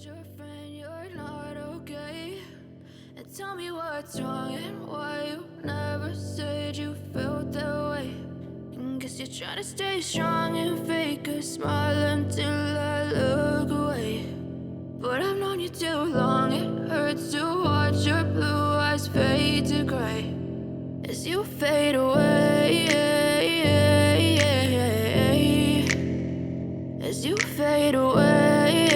told your friend you're not okay, and tell me what's wrong and why you never said you felt that way. And guess you're trying to stay strong and fake a smile until I look away. But I've known you too long, it hurts to watch your blue eyes fade to gray as you fade away, as you fade away.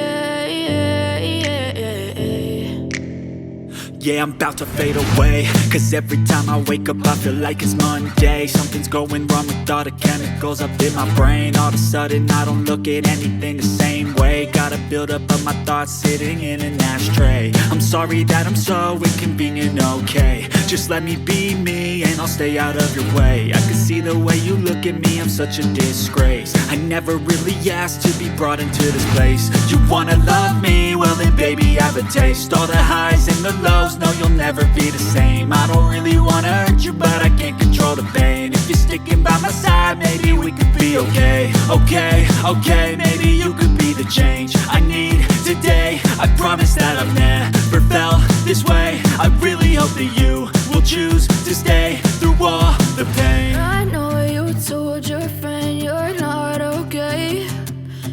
Yeah, I'm about to fade away, cause every time I wake up I feel like it's Monday. Something's going wrong with all the chemicals up in my brain. All of a sudden I don't look at anything the same way. Got a buildup of my thoughts sitting in an ashtray. I'm sorry that I'm so inconvenient, okay. Just let me be me and I'll stay out of your way. I can see the way you look at me, I'm such a disgrace. I never really asked to be brought into this place. You wanna love me? Well then baby, have a taste. All the highs and the lows, no, you'll never be the same. I don't really wanna hurt you, but I can't control the pain. If you're sticking by my side, maybe we could be okay. Okay, maybe you could be the change I need today. I promise that I've never felt this way. I really hope that you will choose to stay through all the pain. I know you told your friend you're not okay,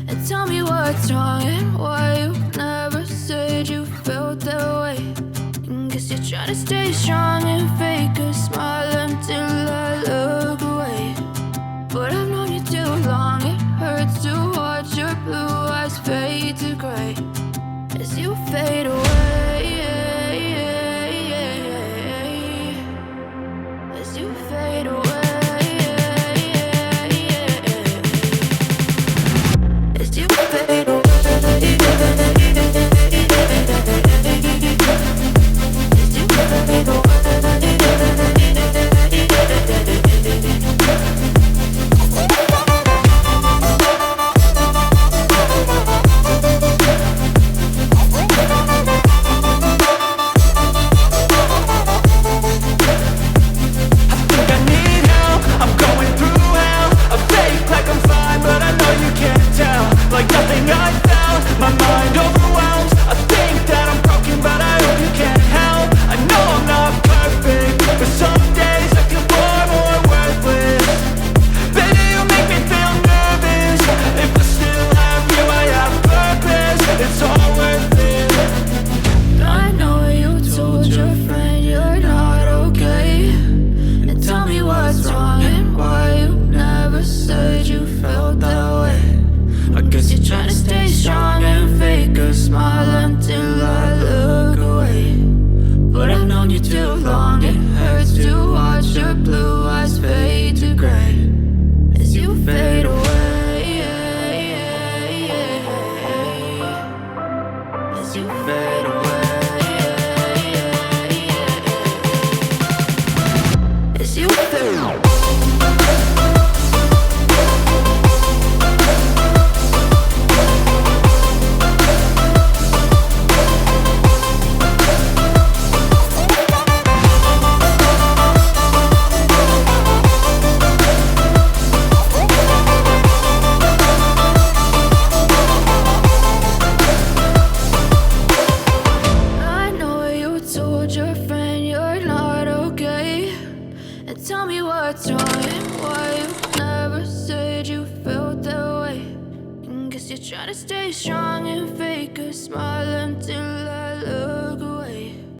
and tell me what's wrong and why you never said you felt that way. And guess you're trying to stay strong and fake a smile until I look away. But I've known you too long, it hurts to watch your blue eyes fade to gray as you fade away, as you fade away. As you fade away, as you fade away. Like nothing I found, my mind overwhelms. I think that I'm broken, but I hope you can't help. I know I'm not perfect, but some days I feel far more worthless. Baby, you make me feel nervous. If I still have you, I have purpose. It's all worth it. I know you told your friend you're not okay, and tell me what's wrong and why you never said you felt that way. I guess you're trying to stay strong and fake a smile until I look away. But I've known you too long, it hurts to watch your blue eyes fade to gray as you fade away, as you fade away, as you fade away. Tell me what's wrong and why you never said you felt that way. And guess you're trying to stay strong and fake a smile until I